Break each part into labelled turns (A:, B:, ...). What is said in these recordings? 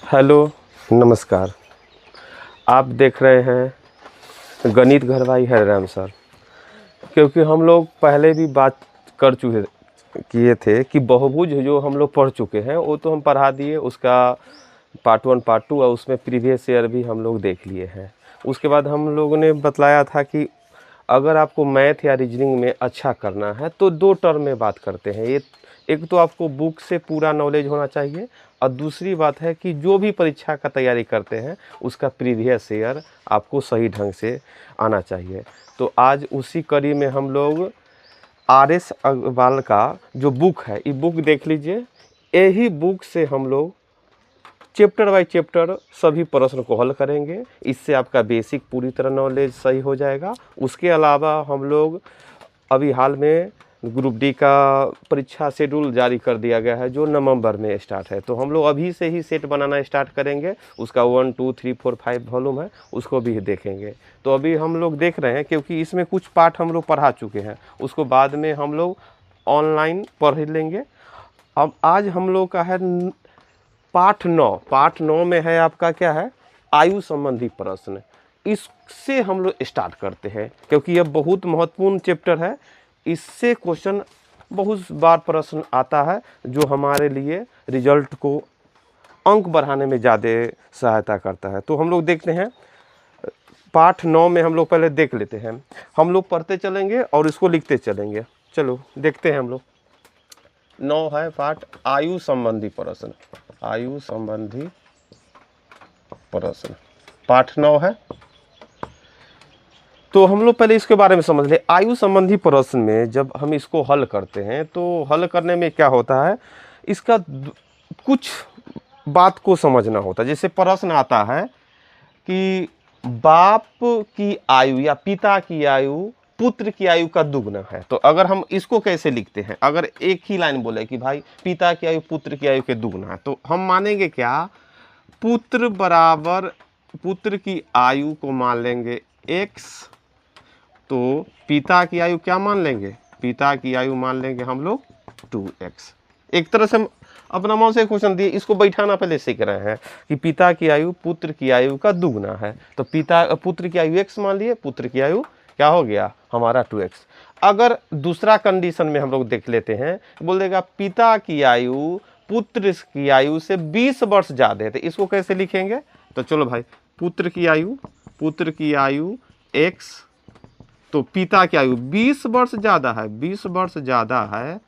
A: Hello, नमस्कार। आप देख रहे हैं गणित घर भाई हरिराम सर। क्योंकि हम लोग पहले भी बात कर चुके किए थे कि बहुभुज जो हम लोग पढ़ चुके हैं वो तो हम पढ़ा दिए, उसका पार्ट 1 पार्ट 2 और उसमें प्रीवियस ईयर भी हम लोग देख लिए हैं। उसके बाद हम लोगों ने बतलाया था कि अगर आपको मैथ या रीजनिंग में अच्छा करना है तो 2 टर्म में बात करते हैं। ये एक तो आपको बुक से पूरा नॉलेज होना चाहिए और दूसरी बात है कि जो भी परीक्षा का तैयारी करते हैं उसका प्रीवियस ईयर आपको सही ढंग से आना चाहिए। तो आज उसी कड़ी में हम लोग RS अग्रवाल का जो बुक है, ये बुक देख लीजिए। यही बुक से हम लोग चैप्टर बाय चैप्टर सभी प्रश्न को हल करेंगे। इससे आपका बेसिक पूरी तरह नॉलेज सही हो जाएगा। उसके अलावा हम लोग अभी हाल में ग्रुप डी का परीक्षा शेड्यूल जारी कर दिया गया है जो नवंबर में स्टार्ट है। तो हम लोग अभी से ही सेट बनाना स्टार्ट करेंगे। उसका 1 2 3 4 5 वॉल्यूम है, उसको भी देखेंगे। तो अभी हम लोग देख रहे हैं क्योंकि इसमें कुछ पार्ट हम लोग पढ़ा चुके हैं, उसको बाद में हम लोग ऑनलाइन पढ़ लेंगे। अब आज हम लोग का है पाठ 9 में है आपका क्या है, आयु संबंधी प्रश्न। इससे हम लोग स्टार्ट करते हैं क्योंकि यह बहुत महत्वपूर्ण चैप्टर है। इससे क्वेश्चन बहुत बार प्रश्न आता है जो हमारे लिए रिजल्ट को अंक बढ़ाने में ज़्यादा सहायता करता है। तो हम लोग देखते हैं पाठ 9 में हम लोग पहले देख लेते हैं। हम लोग पढ़ते चलेंगे और इसको लिखते चलेंगे। चलो देखते हैं हम लोग। 9 है पाठ आयु संबंधी प्रश्न। आयु संबंधी प्रश्न पाठ 9 है। तो हम लोग पहले इसके बारे में समझ ले। आयु संबंधी प्रश्न में जब हम इसको हल करते हैं तो हल करने में क्या होता है, इसका कुछ बात को समझना होता है। जैसे प्रश्न आता है कि बाप की आयु या पिता की आयु पुत्र की आयु का दुगना है। तो अगर हम इसको कैसे लिखते हैं, अगर एक ही लाइन बोले कि भाई पिता की आयु पुत्र की आयु के दुगना है, तो हम मानेंगे क्या, पुत्र बराबर पुत्र की आयु को मान लेंगे x, तो पिता की आयु क्या मान लेंगे, पिता की आयु मान लेंगे हम लोग 2x। एक तरह से हम अपना मन से क्वेश्चन दिए, इसको बैठाना पहले सीख रहे हैं कि पिता की आयु पुत्र की आयु का दुगना है। तो पुत्र की आयु x मान लिए, पुत्र की आयु क्या हो गया हमारा 2x। अगर दूसरा कंडीशन में हम लोग देख लेते हैं, बोल देगा पिता की आयु पुत्र की आयु से 20 वर्ष ज़्यादा है। तो इसको कैसे लिखेंगे, तो चलो भाई पुत्र की आयु x, तो पिता की आयु 20 वर्ष ज़्यादा है, 20 वर्ष ज़्यादा है,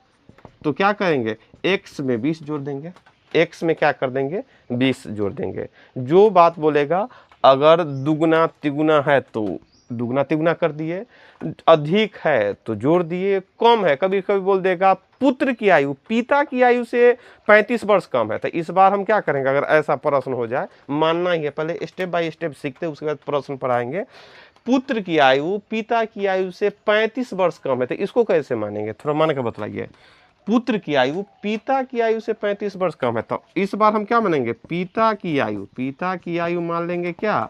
A: तो क्या करेंगे x में 20 जोड़ देंगे, x में क्या कर देंगे 20 जोड़ देंगे। जो बात बोलेगा अगर दुगना तिगुना है तो दुगना तिगुना कर दिए, अधिक है तो जोड़ दिए, कम है कभी कभी बोल देगा पुत्र की आयु पिता की आयु से 35 वर्ष कम है। तो इस बार हम क्या करेंगे, अगर ऐसा प्रश्न हो जाए, मानना ही है, पहले स्टेप बाय स्टेप सीखते उसके बाद प्रश्न पढ़ाएंगे। पुत्र की आयु पिता की आयु से 35 वर्ष कम है, तो इसको कैसे मानेंगे, थोड़ा मान के बतलाइए। पुत्र की आयु पिता की आयु से 35 वर्ष कम है, तो इस बार हम क्या मानेंगे, पिता की आयु मान लेंगे क्या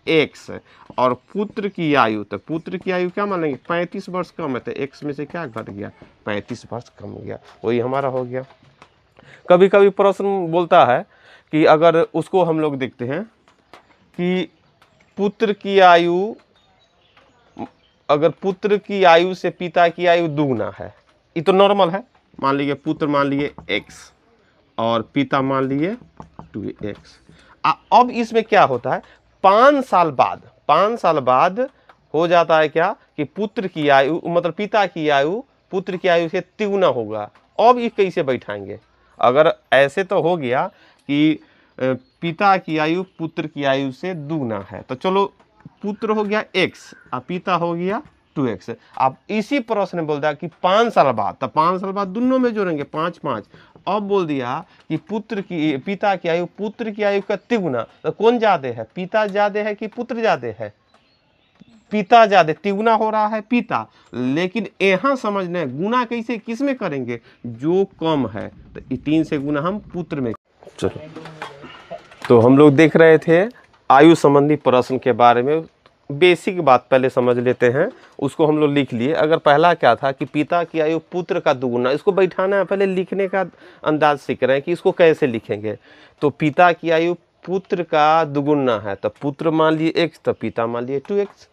A: x, और पुत्र की आयु, तो पुत्र की आयु क्या मान लेंगे 35 वर्ष कम है, तो x में से क्या घट गया 35 वर्ष कम हो गया, वही हमारा हो गया। कभी कभी प्रश्न बोलता है कि अगर उसको हम लोग देखते हैं कि पुत्र की आयु, अगर पुत्र की आयु से पिता की आयु दुगना है, ये तो नॉर्मल है, मान लीजिए पुत्र मान लिए x और पिता मान लिए 2x। अब इसमें क्या होता है, 5 साल बाद हो जाता है क्या कि पुत्र की आयु मतलब पिता की आयु पुत्र की आयु से तिगुना होगा। अब ये कैसे बैठाएंगे, अगर ऐसे तो हो गया कि पिता की आयु पुत्र की आयु से दुगना है, तो चलो पुत्र हो गया x और पिता हो गया 2x। अब इसी प्रश्न में बोल दिया कि 5 साल बाद, तो 5 साल बाद दोनों में जोड़ेंगे 5 5। अब बोल दिया कि पिता की आयु पुत्र की आयु का तिगुना, तो कौन ज्यादा है, पिता ज्यादा है कि पुत्र ज्यादा है, पिता ज्यादा, तिगुना हो रहा है पिता। लेकिन यहाँ समझना है गुना कैसे किस में करेंगे, जो कम है, तो 3 से गुना हम पुत्र में। चलो, तो हम लोग देख रहे थे आयु संबंधी प्रश्न के बारे में, बेसिक बात पहले समझ लेते हैं, उसको हम लोग लिख लिए। अगर पहला क्या था कि पिता की आयु पुत्र का दुगुना, इसको बैठाना है, पहले लिखने का अंदाज सीख रहे हैं कि इसको कैसे लिखेंगे। तो पिता की आयु पुत्र का दुगुना है, तो पुत्र मान लिए x, तो पिता मान लिए 2x।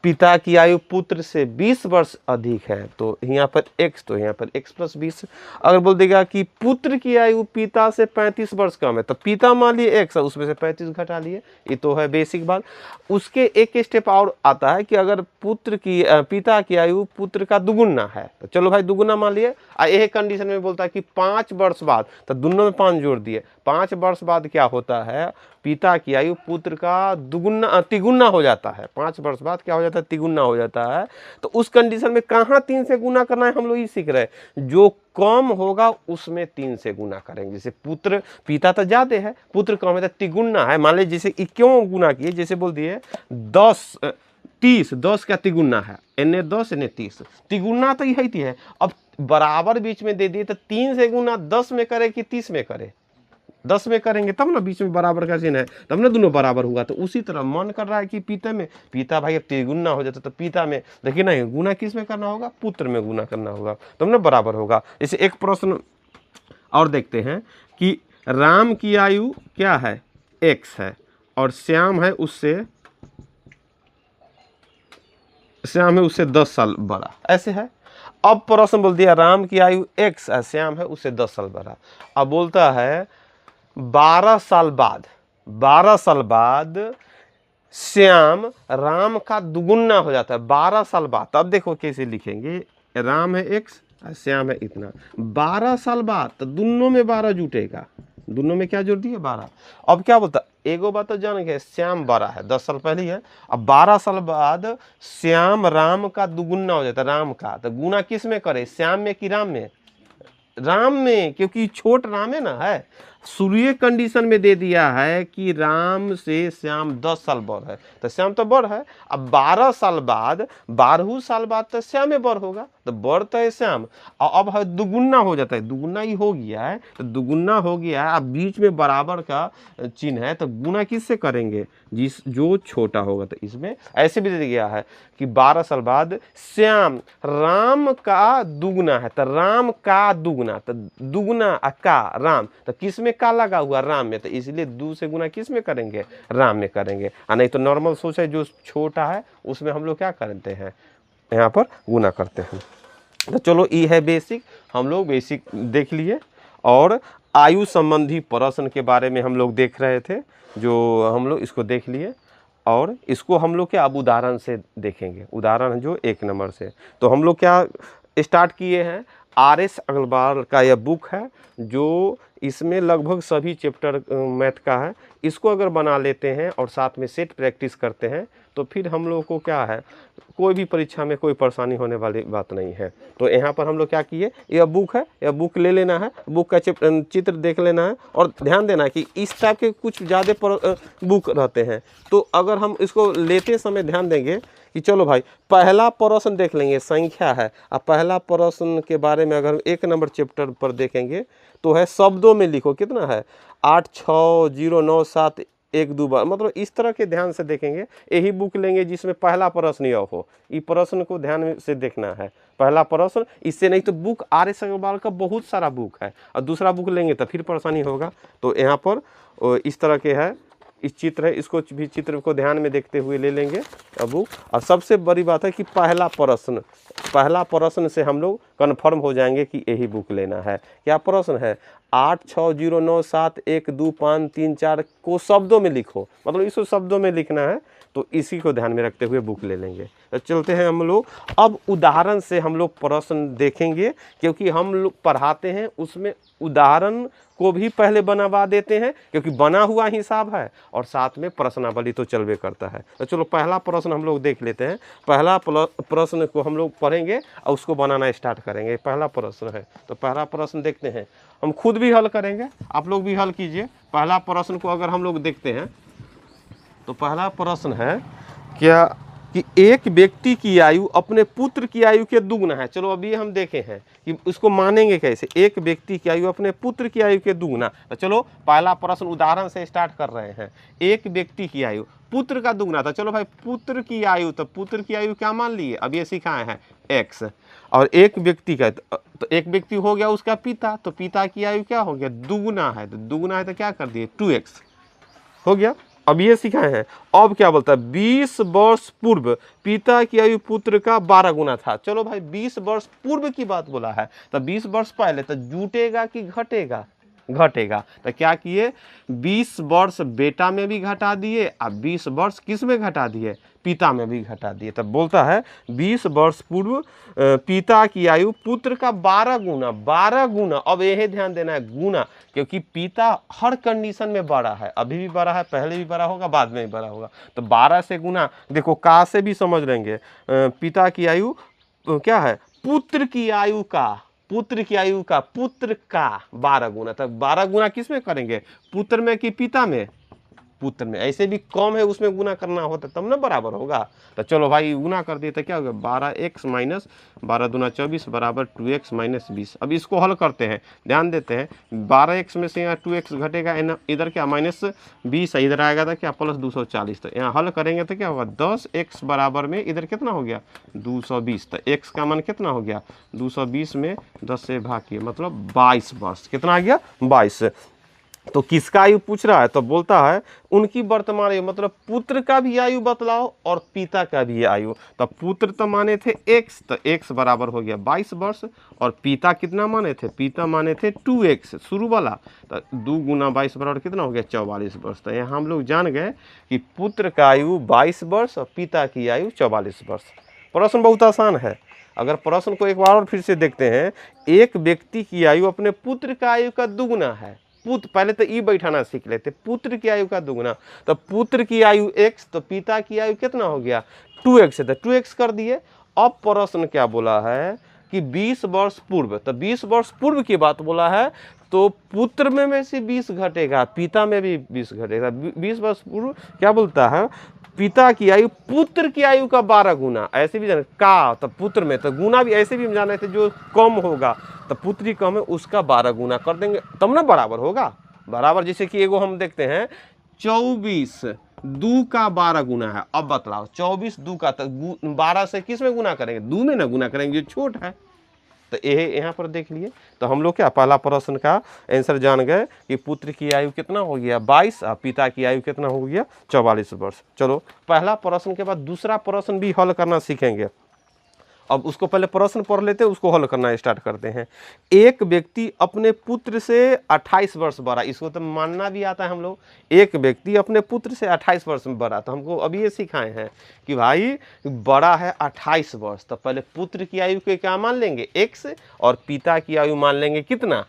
A: पिता की आयु पुत्र से 20 वर्ष अधिक है, तो यहाँ पर x, तो यहाँ पर x + 20। अगर बोल देगा कि पुत्र की आयु पिता से 35 वर्ष कम है, तो पिता मान लिए x, उसमें से 35 घटा लिए। ये तो है बेसिक बात। उसके एक स्टेप और आता है कि अगर पिता की आयु पुत्र का दुगुना है, तो चलो भाई दुगुना मान लिए। यही कंडीशन में बोलता है कि 5 वर्ष बाद, तो दोनों में 5 जोड़ दिए। 5 वर्ष बाद क्या होता है, पिता की आयु पुत्र का तिगुना हो जाता है। 5 वर्ष बाद क्या हो जाता है, तिगुना हो जाता है। तो उस कंडीशन में कहाँ 3 से गुना करना है, हम लोग ये सीख रहे हैं। जो कम होगा उसमें 3 से गुना करेंगे। जैसे पिता तो ज्यादा है, पुत्र कम है, तो तिगुना है। मान लीजिए जैसे क्यों गुना किए, जैसे बोल दिए 10 का तिगुना है, एने 10 एने 30, तिगुना तो यही है। अब बराबर बीच में दे दिए, तो 3 से गुना 10 में करे कि 30 में करे, 10 में करेंगे तब ना बीच में बराबर का चिन्ह है, तब ना दोनों बराबर हुआ। तो उसी तरह मन कर रहा है कि पिता भाई अब तिगुना हो जाता, तो पिता में देखिए नहीं, गुना किस में करना होगा, पुत्र में गुना करना होगा, तब ना बराबर होगा। जैसे एक प्रश्न और देखते हैं कि राम की आयु क्या है, x है, और श्याम है उससे 10 साल बड़ा, ऐसे है। अब प्रश्न बोल दिया राम की आयु x है, श्याम है उससे 10 साल बड़ा। अब बोलता है 12 साल बाद श्याम राम का दुगुना हो जाता है, 12 साल बाद। अब देखो कैसे लिखेंगे, राम है x, श्याम है इतना, 12 साल बाद, तो दोनों में 12 जुटेगा, दोनों में क्या जोड़ दिए, 12। अब क्या बोलता, एगो बात तो जान गए, श्याम बड़ा है, 10 साल पहले है। अब 12 साल बाद श्याम राम का दुगुना हो जाता है, राम का, तो गुना किस में करे, श्याम में कि राम में, राम में, क्योंकि छोट राम है ना है। शुरुए कंडीशन में दे दिया है कि राम से श्याम 10 साल बड़ है, तो श्याम तो बड़ है। अब 12 साल बाद, 12 साल बाद तो श्याम में बड़ होगा, तो बड़ तो है श्याम। और अब है दुगुना हो जाता है, दुगुना ही हो गया है, तो दुगुना हो गया है। अब बीच में बराबर का चिन्ह है, तो गुना किससे करेंगे, जो छोटा होगा। तो इसमें ऐसे भी दे गया है कि 12 साल बाद श्याम राम का दुगुना है, तो राम का दुगुना, तो दुगुना का राम, तो किस में का लगा हुआ, राम में, तो इसलिए 2 से गुना किस में करेंगे, राम में करेंगे। नहीं तो नॉर्मल सोच है, जो छोटा है उसमें हम लोग क्या करते हैं, यहाँ पर गुना करते हैं। तो चलो ये है बेसिक, हम लोग बेसिक देख लिए। और आयु संबंधी प्रश्न के बारे में हम लोग देख रहे थे, जो हम लोग इसको देख लिए। और इसको हम लोग क्या अब उदाहरण से देखेंगे, उदाहरण जो 1 नंबर से। तो हम लोग क्या स्टार्ट किए हैं, RS अग्रवाल का यह बुक है, जो इसमें लगभग सभी चैप्टर मैथ का है। इसको अगर बना लेते हैं और साथ में सेट प्रैक्टिस करते हैं, तो फिर हम लोग को क्या है, कोई भी परीक्षा में कोई परेशानी होने वाली बात नहीं है। तो यहाँ पर हम लोग क्या किए, यह बुक है, यह बुक ले लेना है, बुक का चित्र देख लेना है, और ध्यान देना है कि इस टाइप के कुछ ज़्यादा बुक रहते हैं। तो अगर हम इसको लेते समय ध्यान देंगे कि चलो भाई पहला प्रश्न देख लेंगे, संख्या है। अब पहला प्रश्न के बारे में अगर 1 नंबर चैप्टर पर देखेंगे तो है शब्दों में लिखो, कितना है, 8 6 0 9 7 1 2 बार, मतलब इस तरह के ध्यान से देखेंगे। यही बुक लेंगे जिसमें पहला प्रश्न यह हो, इस प्रश्न को ध्यान से देखना है, पहला प्रश्न। इससे नहीं तो बुक RS अग्रवाल का बहुत सारा बुक है, और दूसरा बुक लेंगे तो फिर परेशानी होगा। तो यहाँ पर इस तरह के है, इस चित्र है, इसको भी चित्र को ध्यान में देखते हुए ले लेंगे बुक। और सबसे बड़ी बात है कि पहला प्रश्न से हम लोग कन्फर्म हो जाएंगे कि यही बुक लेना है। क्या प्रश्न है, 8 6 0 9 7 1 2 5 3 4 को शब्दों में लिखो, मतलब इसको शब्दों में लिखना है। तो इसी को ध्यान में रखते हुए बुक ले लेंगे। तो चलते हैं हम लोग अब उदाहरण से हम लोग प्रश्न देखेंगे, क्योंकि हम लोग पढ़ाते हैं उसमें उदाहरण को भी पहले बनवा देते हैं, क्योंकि बना हुआ हिसाब है और साथ में प्रश्नावली तो चलवे करता है। तो चलो पहला प्रश्न हम लोग देख लेते हैं। पहला प्रश्न को हम लोग पढ़ेंगे और उसको बनाना स्टार्ट करेंगे। पहला प्रश्न है, तो पहला प्रश्न देखते हैं, हम खुद भी हल करेंगे, आप लोग भी हल कीजिए। पहला प्रश्न को अगर हम लोग देखते हैं तो पहला प्रश्न है क्या कि एक व्यक्ति की आयु अपने पुत्र की आयु के दुगुना है। चलो अभी हम देखे हैं कि उसको मानेंगे कैसे, एक व्यक्ति की आयु अपने पुत्र की आयु के दुगुना। तो चलो पहला प्रश्न उदाहरण से स्टार्ट कर रहे हैं। एक व्यक्ति की आयु पुत्र का दुगुना था। चलो भाई पुत्र की आयु, तो पुत्र की आयु क्या मान लिए, अब ये सिखाए हैं x, और एक व्यक्ति का, तो एक व्यक्ति हो गया उसका पिता, तो पिता की आयु क्या हो गया, दुगुना है, तो दुगुना है तो क्या कर दिए 2x हो गया। अब ये सिखाए हैं। अब क्या बोलता है, 20 वर्ष पूर्व पिता की आयु पुत्र का 12 गुना था। चलो भाई 20 वर्ष पूर्व की बात बोला है, तो 20 वर्ष पहले, तो जुटेगा कि घटेगा, घटेगा। तो क्या किए, 20 वर्ष बेटा में भी घटा दिए और 20 वर्ष किस में घटा दिए, पिता में भी घटा दिए। तब बोलता है 20 वर्ष पूर्व पिता की आयु पुत्र का 12 गुना, 12 गुना। अब यही ध्यान देना है गुना, क्योंकि पिता हर कंडीशन में बड़ा है, अभी भी बड़ा है, पहले भी बड़ा होगा, बाद में भी बड़ा होगा। तो 12 से गुना, देखो का से भी समझ लेंगे। पिता की आयु क्या है, पुत्र की आयु का, पुत्र की आयु का, पुत्र का 12 गुना। तब 12 गुना किस में करेंगे, पुत्र में कि पिता में, पुत्र में। ऐसे भी कम है उसमें गुना करना होता तब ना बराबर होगा। तो चलो भाई गुना कर दिए तो क्या होगा, 12x माइनस 12 दूना 24 बराबर 2x माइनस 20। अब इसको हल करते हैं, ध्यान देते हैं। 12x में से यहाँ 2x घटेगा, इधर क्या माइनस 20 है, इधर आएगा था क्या प्लस 240। तो यहाँ हल करेंगे तो क्या होगा, 10x बराबर में इधर कितना हो गया 220। तो x का मान कितना हो गया 220 में 10 से भाग किए, मतलब 22 वर्ष। कितना आ गया 22। तो किसका आयु पूछ रहा है, तो बोलता है उनकी वर्तमान आयु, मतलब पुत्र का भी आयु बतलाओ और पिता का भी आयु। तो पुत्र तो माने थे x, तो x बराबर हो गया 22 वर्ष, और पिता कितना माने थे, पिता माने थे 2x शुरू वाला। तो 2 गुना 22 बराबर कितना हो गया 44 वर्ष। तो यहाँ हम लोग जान गए कि पुत्र का आयु 22 वर्ष और पिता की आयु 44 वर्ष। प्रश्न बहुत आसान है। अगर प्रश्न को एक बार और फिर से देखते हैं, एक व्यक्ति की आयु अपने पुत्र का आयु का दुगुना है। पुत्र, पहले तो ई बैठाना सीख लेते, पुत्र की आयु का दुगुना। तो पुत्र की आयु x, तो पिता की आयु कितना हो गया 2x है, तो 2x कर दिए। अब प्रश्न क्या बोला है कि 20 वर्ष पूर्व, तो 20 वर्ष पूर्व की बात बोला है, तो पुत्र में से 20 घटेगा, पिता में भी 20 घटेगा। 20 वर्ष पूर्व क्या बोलता है, पिता की आयु पुत्र की आयु का 12 गुना। ऐसे भी जाने का, तो पुत्र में, तो गुना भी ऐसे भी हम जाने थे, जो कम होगा तो पुत्री कम है उसका 12 गुना कर देंगे तब ना बराबर होगा। बराबर जैसे कि एगो हम देखते हैं 24 2 का 12 गुना है। अब बतलाओ 24 2 का, तो 12 से किस में गुना करेंगे, 2 में ना गुना करेंगे, जो छोट है। तो ये यहाँ पर देख लिए। तो हम लोग क्या पहला प्रश्न का आंसर जान गए कि पुत्र की आयु कितना हो गया 22 और पिता की आयु कितना हो गया 44 वर्ष। चलो पहला प्रश्न के बाद दूसरा प्रश्न भी हल करना सीखेंगे। अब उसको पहले प्रश्न पढ़ लेते हैं, उसको हल करना स्टार्ट करते हैं। एक व्यक्ति अपने पुत्र से 28 वर्ष बड़ा, इसको तो मानना भी आता है हम लोग। एक व्यक्ति अपने पुत्र से 28 वर्ष में बड़ा, तो हमको अभी ये सिखाए हैं कि भाई बड़ा है 28 वर्ष, तो पहले पुत्र की आयु को क्या मान लेंगे x, और पिता की आयु मान लेंगे कितना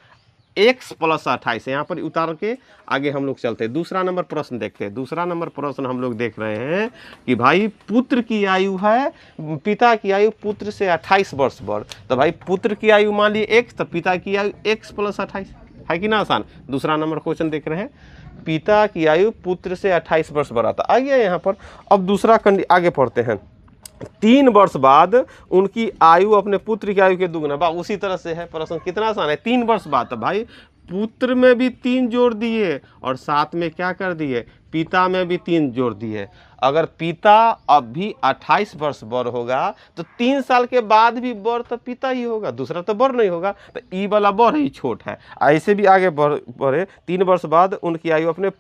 A: x प्लस 28। यहाँ पर उतार के आगे हम लोग चलते हैं। दूसरा नंबर प्रश्न देखते हैं। दूसरा नंबर प्रश्न हम लोग देख रहे हैं कि भाई पुत्र की आयु है, पिता की आयु पुत्र से 28 वर्ष बड़, तो भाई पुत्र की आयु मान लिए x, तो पिता की आयु x प्लस 28 है कि ना आसान। दूसरा नंबर क्वेश्चन देख रहे हैं, पिता की आयु पुत्र से 28 वर्ष बड़ा था। आ गया यहाँ पर। अब दूसरा आगे पढ़ते हैं। 3 वर्ष बाद उनकी आयु अपने पुत्र की आयु के दुगुना। बा उसी तरह से है प्रश्न, कितना आसान है। 3 वर्ष बाद, तो भाई पुत्र में भी 3 जोड़ दिए और साथ में क्या कर दिए, पिता में भी 3 जोड़ दिए। अगर पिता अब भी 28 वर्ष बड़ होगा तो 3 साल के बाद भी बड़ तो पिता ही होगा, दूसरा तो बड़ नहीं होगा। तो ई वाला बड़ ही छोट है। ऐसे भी आगे बढ़े। 3 वर्ष बाद उनकी आयु अपने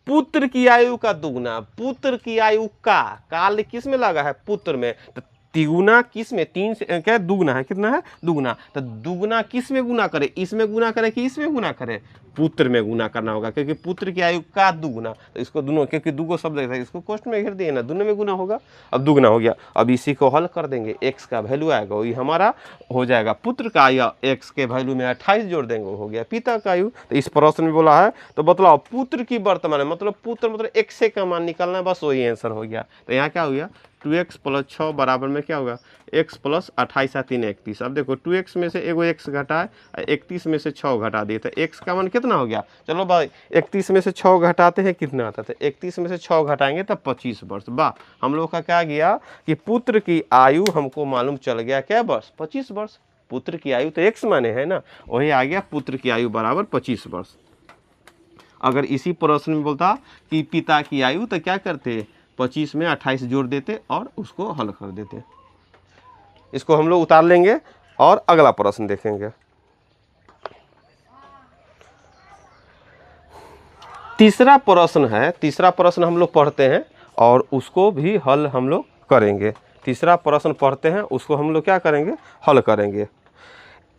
A: पुत्र की आयु का दुगुना। पुत्र की आयु का काल किस में लगा है, पुत्र में, तो तिगुना किस में, 3 से क्या दुगुना है, कितना है दुगुना। तो दुगुना किस में गुना करे, इसमें गुना करे कि इसमें गुना करे, पुत्र में गुना करना होगा, क्योंकि पुत्र की आयु का दुगुना। तो इसको दोनों, क्योंकि दुगो शब्द है, इसको क्वेश्चन में घेर दिए ना, दोनों में गुना होगा। अब दुगुना हो गया। अब इसी को हल कर देंगे, x का वैल्यू आएगा वही हमारा हो जाएगा पुत्र का आयु, x के वैल्यू में 28 जोड़ देंगे, हो गया पिता का आयु। तो इस प्रश्न में बोला है, तो बतलाओ पुत्र की वर्तमान, मतलब पुत्र मतलब x से का मान निकालना है, बस वही आंसर हो गया। तो यहाँ क्या हो गया, 2x प्लस 6 बराबर में क्या होगा x प्लस 28 या 3 31। अब देखो 2x में से एगो x घटा है, 31 में से 6 घटा दिए तो x का मान कितना हो गया। चलो भाई 31 में से 6 घटाते हैं कितना आता है, तो 31 में से 6 घटाएंगे तब 25 वर्ष। वाह, हम लोग का क्या गया कि पुत्र की आयु हमको मालूम चल गया क्या वर्ष, 25 वर्ष। पुत्र की आयु तो x माने है ना, वही आ गया पुत्र की आयु बराबर 25 वर्ष। अगर इसी प्रश्न में बोलता कि पिता की आयु तो क्या करते, 25 में 28 जोड़ देते और उसको हल कर देते। इसको हम लोग उतार लेंगे और अगला प्रश्न देखेंगे। तीसरा प्रश्न है, तीसरा प्रश्न हम लोग पढ़ते हैं और उसको भी हल हम लोग करेंगे। तीसरा प्रश्न पढ़ते हैं, उसको हम लोग क्या करेंगे, हल करेंगे।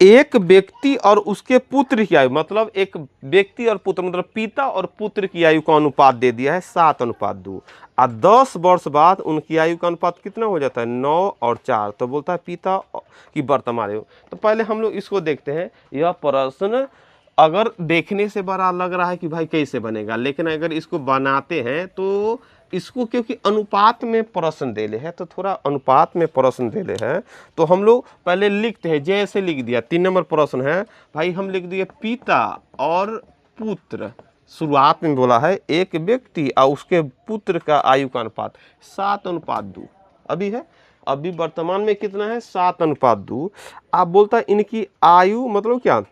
A: एक व्यक्ति और उसके पुत्र की आयु, मतलब एक व्यक्ति और पुत्र मतलब पिता और पुत्र की आयु का अनुपात दे दिया है 7:2 और 10 वर्ष बाद उनकी आयु का अनुपात कितना हो जाता है 9 और 4। तो बोलता है पिता की वर्तमान आयु। तो पहले हम लोग इसको देखते हैं। यह प्रश्न अगर देखने से बड़ा लग रहा है कि भाई कैसे बनेगा, लेकिन अगर इसको बनाते हैं तो इसको, क्योंकि अनुपात में प्रश्न देले है तो थोड़ा अनुपात में प्रश्न देले है तो हम लोग पहले लिखते हैं। जैसे लिख दिया 3 नंबर प्रश्न है भाई, हम लिख दिए पिता और पुत्र। शुरुआत में बोला है एक व्यक्ति और उसके पुत्र का आयु का अनुपात 7:2 अभी है, अभी वर्तमान में कितना है 7:2। आप बोलता है इनकी आयु मतलब क्या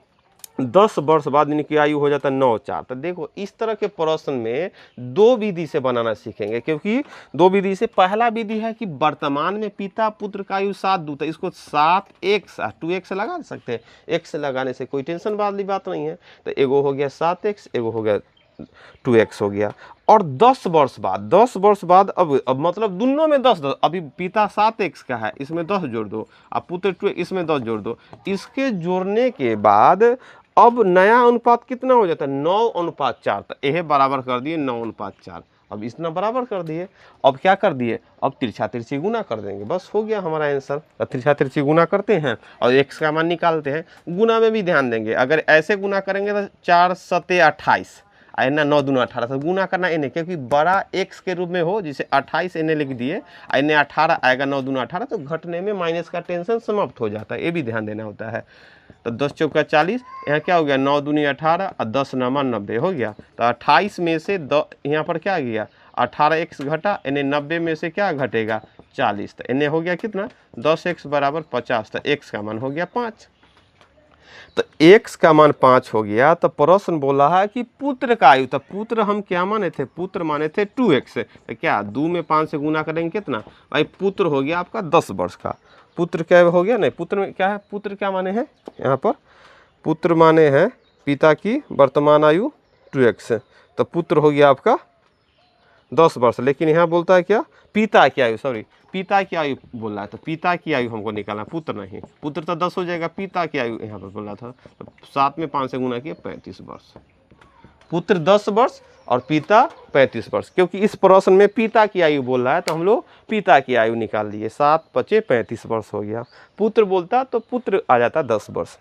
A: 10 वर्ष बाद इनकी आयु हो जाता है 9 4। तो देखो इस तरह के प्रश्न में दो विधि से बनाना सीखेंगे, क्योंकि दो विधि से, पहला विधि है कि वर्तमान में पिता पुत्र का आयु 7 तो इसको 7x 2x लगा सकते हैं। x लगाने से कोई टेंशन वाली बात नहीं है। तो एगो हो गया 7x, एगो हो गया 2x हो गया। और 10 वर्ष बाद, 10 वर्ष बाद अब मतलब दोनों में 10 10, अभी पिता 7x का है, इसमें 10 जोड़ दो, अब पुत्र 2 इसमें 10 जोड़ दो। इसके जोड़ने के बाद अब नया अनुपात कितना हो जाता है 9:4। तो यह बराबर कर दिए 9:4। अब इतना बराबर कर दिए, अब क्या कर दिए, अब तिरछा तिरछी गुना कर देंगे, बस हो गया हमारा आंसर। तो तिरछा तिरछी गुना करते हैं और x का मान निकालते हैं। गुना में भी ध्यान देंगे, अगर ऐसे गुना करेंगे तो 4 7 28 ना 9 दूना 18। तो गुना करना इन्हें, क्योंकि बड़ा x के रूप में हो, जिसे 28 इन्हें लिख दिए, इन्हें 18 आएगा 9 दूना 18, तो घटने में माइनस का टेंशन समाप्त हो जाता है। ये भी ध्यान देना होता है। तो 10 चौका 40, यहाँ क्या हो गया 9 दूनी 18 और 10 9 90 हो गया। तो 28 में से यहाँ पर क्या आ गया 18x घटा, इन्हें 90 में से क्या घटेगा 40। तो इन्हें हो गया कितना 10x बराबर 50। तो x का मान हो गया 5। तो x का मान 5 हो गया। तो प्रश्न बोला है कि पुत्र का आयु, तो पुत्र हम क्या माने थे, पुत्र माने थे 2x। तो क्या 2 में 5 से गुना करेंगे कितना भाई, पुत्र हो गया आपका 10 वर्ष का। पुत्र क्या हो गया, नहीं पुत्र में क्या है, पुत्र क्या माने हैं यहाँ पर, पुत्र माने हैं पिता की वर्तमान आयु 2x। तो पुत्र हो गया आपका 10 वर्ष। लेकिन यहाँ बोलता है क्या पिता की आयु, सॉरी पिता की आयु बोल रहा है, तो पिता की आयु हमको निकालना, पुत्र नहीं। पुत्र तो 10 हो जाएगा, पिता की आयु यहाँ पर बोल रहा था। तो 7 में 5 से गुना किया 35 वर्ष। पुत्र 10 वर्ष और पिता 35 वर्ष, क्योंकि इस प्रश्न में पिता की आयु बोल रहा है तो हम लोग पिता की आयु निकाल लिए। 7 5 35 वर्ष हो गया। पुत्र बोलता तो पुत्र आ जाता 10 वर्ष।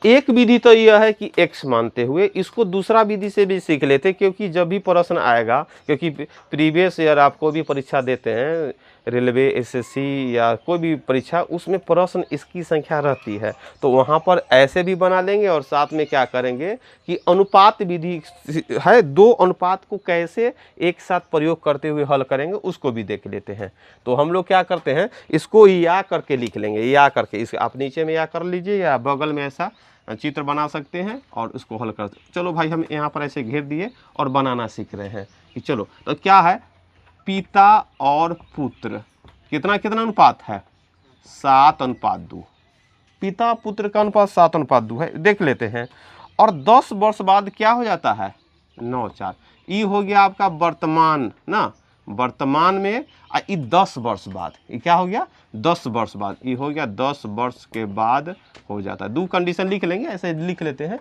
A: एक विधि तो यह है कि x मानते हुए, इसको दूसरा विधि से भी सीख लेते, क्योंकि जब भी प्रश्न आएगा, क्योंकि प्रीवियस ईयर आप कोई भी परीक्षा देते हैं, रेलवे एसएससी या कोई भी परीक्षा, उसमें प्रश्न इसकी संख्या रहती है, तो वहाँ पर ऐसे भी बना लेंगे और साथ में क्या करेंगे कि अनुपात विधि है, दो अनुपात को कैसे एक साथ प्रयोग करते हुए हल करेंगे उसको भी देख लेते हैं। तो हम लोग क्या करते हैं, इसको या करके लिख लेंगे, या करके, इस आप नीचे में या कर लीजिए या बगल में ऐसा चित्र बना सकते हैं और उसको हल कर। चलो भाई हम यहाँ पर ऐसे घेर दिए और बनाना सीख रहे हैं कि चलो, तो क्या है पिता और पुत्र कितना कितना अनुपात है 7:2। पिता पुत्र का अनुपात 7:2 है, देख लेते हैं। और 10 वर्ष बाद क्या हो जाता है 9 4। ये हो गया आपका वर्तमान ना, वर्तमान में 10 वर्ष बाद, ये क्या हो गया 10 वर्ष बाद, ये हो गया 10 वर्ष के बाद हो जाता है। दो कंडीशन लिख लेंगे, ऐसे लिख लेते हैं।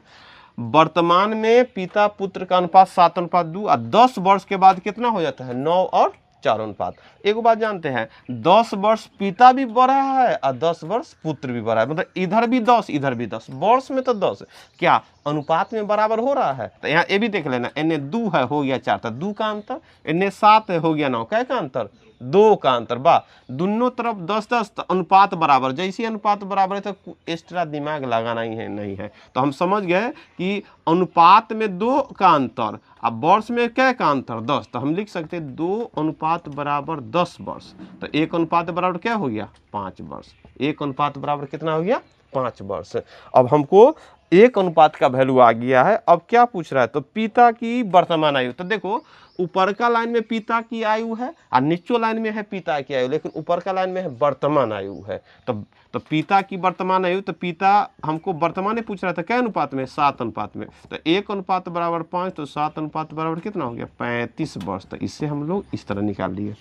A: वर्तमान में पिता पुत्र का अनुपात 7:2 और 10 वर्ष के बाद कितना हो जाता है 9 और 4 अनुपात। एक बात जानते हैं, 10 वर्ष पिता भी बढ़ा है और 10 वर्ष पुत्र भी बढ़ा है, मतलब इधर भी 10 इधर भी 10, वर्ष में तो 10 क्या अनुपात में बराबर हो रहा है। तो यहाँ ये भी देख लेना, इन्ने 2 है हो गया 4, तो 2 का अंतर, इन्ने 7 है हो गया 9, क्या का अंतर 2 का अंतर। वाह, दोनों तरफ 10-10 अनुपात बराबर, जैसे अनुपात बराबर है तो एक्स्ट्रा दिमाग लगाना ही है नहीं है। तो हम समझ गए कि अनुपात में 2 का अंतर, अब वर्ष में क्या का अंतर 10, तो हम लिख सकते हैं 2 अनुपात बराबर 10 वर्ष। तो 1 अनुपात बराबर क्या हो गया 5 वर्ष, 1 अनुपात बराबर कितना हो गया 5 वर्ष। अब हमको 1 अनुपात का वैल्यू आ गया है। अब क्या पूछ रहा है, तो पिता की वर्तमान आयु, तो देखो ऊपर का लाइन में पिता की आयु है और नीचे लाइन में है पिता की आयु, लेकिन ऊपर का लाइन में है वर्तमान आयु है। तो पिता की वर्तमान आयु, तो पिता हमको वर्तमान में पूछ रहा था क्या अनुपात में 7 अनुपात में, तो 1 अनुपात बराबर 5, तो 7 अनुपात बराबर कितना हो गया 35 वर्ष। तो इससे हम लोग इस तरह निकाल लिए,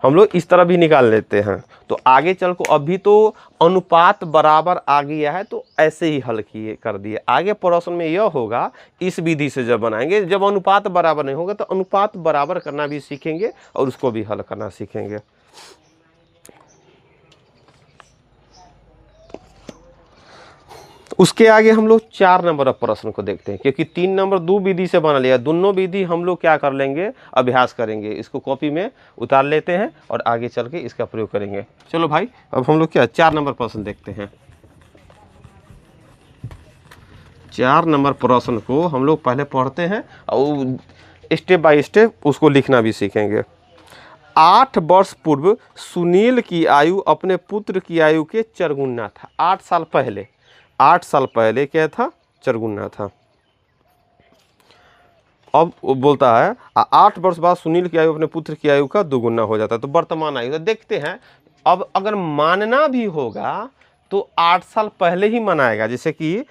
A: हम लोग इस तरह भी निकाल लेते हैं। तो आगे चल को अभी तो अनुपात बराबर आ गया है तो ऐसे ही हल किए कर दिए। आगे प्रश्न में यह होगा, इस विधि से जब बनाएंगे, जब अनुपात बराबर नहीं होगा तो अनुपात बराबर करना भी सीखेंगे और उसको भी हल करना सीखेंगे। उसके आगे हम लोग 4 नंबर प्रश्न को देखते हैं, क्योंकि 3 नंबर 2 विधि से बना लिया, दोनों विधि हम लोग क्या कर लेंगे अभ्यास करेंगे, इसको कॉपी में उतार लेते हैं और आगे चल के इसका प्रयोग करेंगे। चलो भाई, अब हम लोग क्या 4 नंबर प्रश्न देखते हैं। 4 नंबर प्रश्न को हम लोग पहले पढ़ते हैं और स्टेप बाय स्टेप उसको लिखना भी सीखेंगे। 8 वर्ष पूर्व सुनील की आयु अपने पुत्र की आयु के चरगुना था। 8 साल पहले, 8 साल पहले क्या था चरगुना था। अब वो बोलता है 8 वर्ष बाद सुनील की आयु अपने पुत्र की आयु का दोगुना हो जाता है। तो वर्तमान आयु, तो देखते हैं अब अगर मानना भी होगा तो 8 साल पहले ही मनाएगा। जैसे कि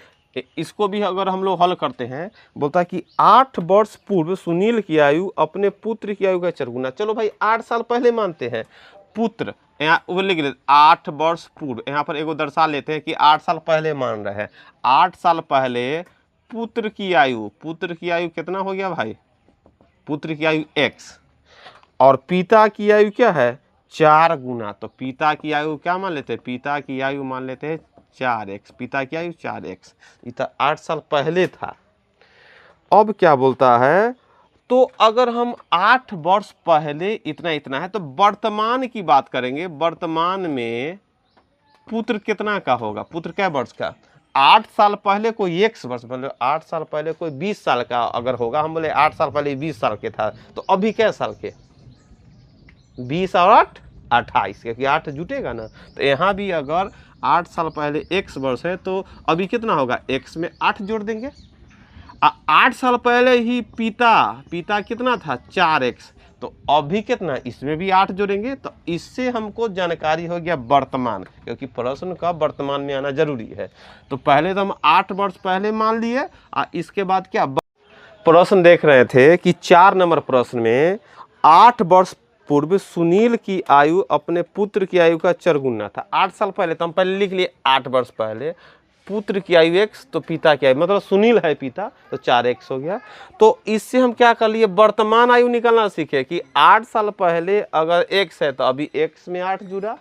A: इसको भी अगर हम लोग हल करते हैं, बोलता है कि 8 वर्ष पूर्व सुनील की आयु अपने पुत्र की आयु का चरगुना। चलो भाई 8 साल पहले मानते हैं, पुत्र यहाँ वो लिख लेते 8 वर्ष पूर्व, यहाँ पर एगो दर्शा लेते हैं कि 8 साल पहले मान रहे हैं। 8 साल पहले पुत्र की आयु, पुत्र की आयु कितना हो गया भाई, पुत्र की आयु x और पिता की आयु क्या है 4 गुना। तो पिता की आयु क्या मान लेते हैं, पिता की आयु मान लेते हैं 4x, पिता की आयु 4x। ये 8 साल पहले था। अब क्या बोलता है, तो अगर हम 8 वर्ष पहले इतना इतना है तो वर्तमान की बात करेंगे। वर्तमान में पुत्र कितना का होगा, पुत्र क्या वर्ष का, 8 साल पहले कोई x वर्ष, बोले 8 साल पहले कोई 20 साल का अगर होगा, हम बोले 8 साल पहले 20 साल के था, तो अभी क्या साल के 20 और 8 28, क्योंकि 8 जुटेगा ना। तो यहाँ भी अगर 8 साल पहले x वर्ष है तो अभी कितना होगा, x में 8 जोड़ देंगे। 8 साल पहले ही पिता कितना था 4x, तो अभी कितना, इसमें भी 8 जोड़ेंगे। तो इससे हमको जानकारी हो गया वर्तमान, क्योंकि प्रश्न का वर्तमान में आना जरूरी है। तो पहले तो हम 8 वर्ष पहले मान लिए और इसके बाद क्या प्रश्न देख रहे थे कि 4 नंबर प्रश्न में 8 वर्ष पूर्व सुनील की आयु अपने पुत्र की आयु का चरगुना था। 8 साल पहले, तो हम पहले लिख लिए 8 वर्ष पहले, पुत्र की आयु x, तो पिता की आयु मतलब सुनील है पिता, तो 4x हो गया। तो इससे हम क्या कर लिए, वर्तमान आयु निकालना सीखे कि 8 साल पहले अगर x है तो अभी x में 8 जुड़ा,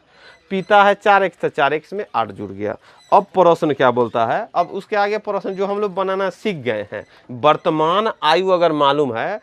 A: पिता है 4x तो 4x में 8 जुड़ गया। अब प्रश्न क्या बोलता है, अब उसके आगे प्रश्न जो हम लोग बनाना सीख गए हैं, वर्तमान आयु अगर मालूम है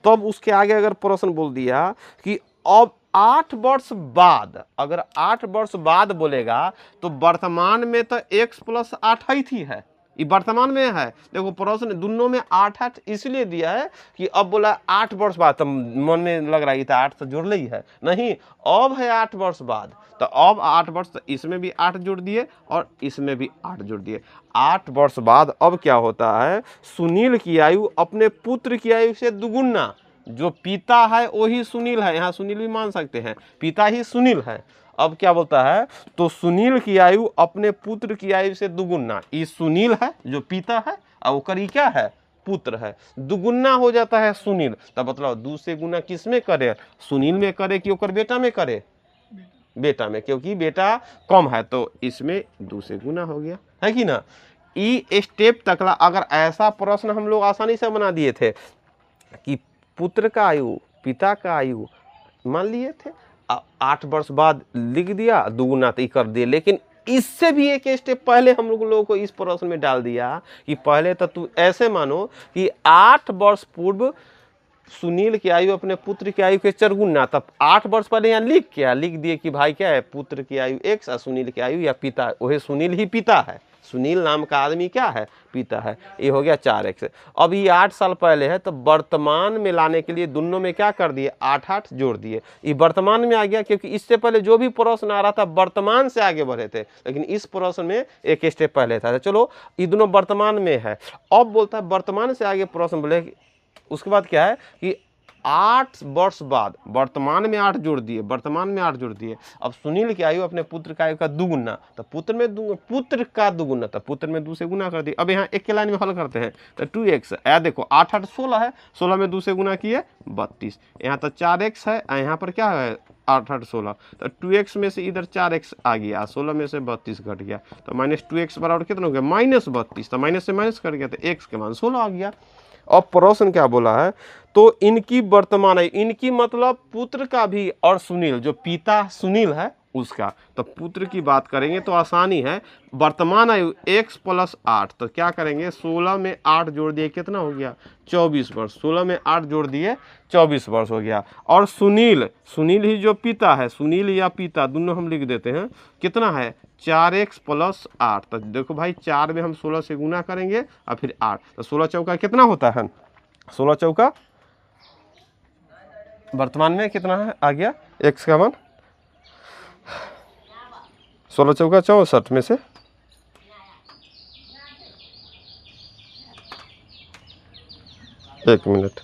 A: तब उसके आगे अगर प्रश्न बोल दिया कि अब 8 वर्ष बाद, अगर 8 वर्ष बाद बोलेगा तो वर्तमान में तो x + 8 ही थी है, ये वर्तमान में है। देखो प्रश्न दोनों में 8 इसलिए दिया है कि अब बोला 8 वर्ष बाद, तो मन में लग रहा है था 8 तो जोड़ ली है, नहीं अब है 8 वर्ष बाद। तो अब 8 वर्ष, तो इसमें भी 8 जोड़ दिए और इसमें भी 8 जोड़ दिए। 8 वर्ष बाद अब क्या होता है, सुनील की आयु अपने पुत्र की आयु से दुगुना, जो पिता है वही सुनील है, यहाँ सुनील भी मान सकते हैं, पिता ही सुनील है। अब क्या बोलता है, तो सुनील की आयु अपने पुत्र की आयु से दुगुना, ये सुनील है जो पिता है और ओकर क्या है पुत्र है, दुगुना हो जाता है सुनील। तब बताओ 2 से गुना किस में करे, सुनील में करे कि ओकर बेटा में करे, बेटा में, क्योंकि बेटा कम है तो इसमें 2 से गुना हो गया, है कि ना। ई स्टेप तकला अगर ऐसा प्रश्न हम लोग आसानी से बना दिए थे कि पुत्र का आयु पिता का आयु मान लिए थे, 8 वर्ष बाद लिख दिया, दुगुना तो कर दिए। लेकिन इससे भी एक स्टेप पहले हम लोगों को इस प्रश्न में डाल दिया कि पहले तो तू ऐसे मानो कि 8 वर्ष पूर्व सुनील की आयु अपने पुत्र की आयु के चरगुना, तब 8 वर्ष पहले यहाँ लिख दिए कि भाई क्या है, पुत्र की आयु x और सुनील की आयु या पिता, वही सुनील ही पिता है, सुनील नाम का आदमी क्या है, पिता है। ये हो गया 4x। अब ये 8 साल पहले है, तो वर्तमान में लाने के लिए दोनों में क्या कर दिए, 8 जोड़ दिए, ये वर्तमान में आ गया। क्योंकि इससे पहले जो भी प्रश्न आ रहा था वर्तमान से आगे बढ़े थे, लेकिन इस प्रश्न में एक स्टेप पहले था। चलो ये दोनों वर्तमान में है। अब बोलता है वर्तमान से आगे प्रश्न बोले, उसके बाद क्या है कि 8 वर्ष बाद वर्तमान में 8 जोड़ दिए, वर्तमान में 8 जोड़ दिए। अब सुनील की आयु अपने पुत्र का आयु का दुगुना, तो पुत्र का दुगुना, तो पुत्र में 2 से गुना कर दिए। अब यहाँ एक के लाइन में हल करते हैं, तो 2x है, देखो 8 8 16 है, 16 में 2 से गुना किए 32, यहाँ तो 4x है, यहाँ पर क्या है 8 8 16, तो 2x में से इधर 4x आ गया, 16 में से 32 घट गया, तो -2x बराबर कितना हो गया, -32, तो माइनस से माइनस कट गया, तो x के मान 16 आ गया। अब प्रश्न क्या बोला है, तो इनकी वर्तमान आयु, इनकी मतलब पुत्र का भी और सुनील जो पिता सुनील है उसका, तो पुत्र की बात करेंगे तो आसानी है। वर्तमान आयु x + 8, तो क्या करेंगे 16 में 8 जोड़ दिए कितना हो गया 24 वर्ष, 16 में 8 जोड़ दिए 24 वर्ष हो गया। और सुनील ही जो पिता है, सुनील या पिता दोनों हम लिख देते हैं, कितना है 4x + 8, तो देखो भाई 4 में हम 16 से गुना करेंगे और फिर 8, तो 16 चौका कितना होता है, 16 चौका वर्तमान में कितना है आ गया x का मान 16 चौका 64 में से 1 मिनट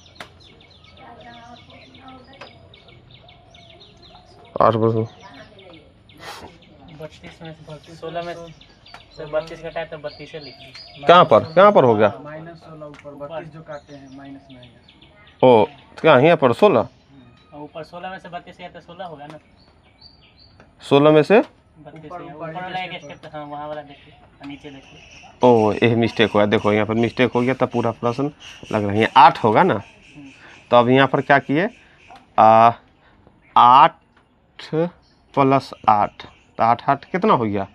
A: 8 वर्ष
B: 32 में 16 में से 32 घटाए तो 32 से लिखिए।
A: कहाँ पर हो गया
C: -16 ऊपर 32 जो काटे हैं माइनस में आएगा।
A: ओ तो क्या यहाँ पर 16,
B: और ऊपर 16 में से 32 गया तो 16 होगा ना,
A: 16 में से
B: 32 ऊपर वाला एक स्टेप, हाँ वहाँ वाला देखिए, नीचे देखिए।
A: ओ ये मिस्टेक हुआ, देखो यहाँ पर मिस्टेक हो गया, तब पूरा प्रश्न लग रहा है, ये 8 होगा ना। तो अब यहाँ पर क्या किए 8 + 8, तो 8 8 कितना हो गया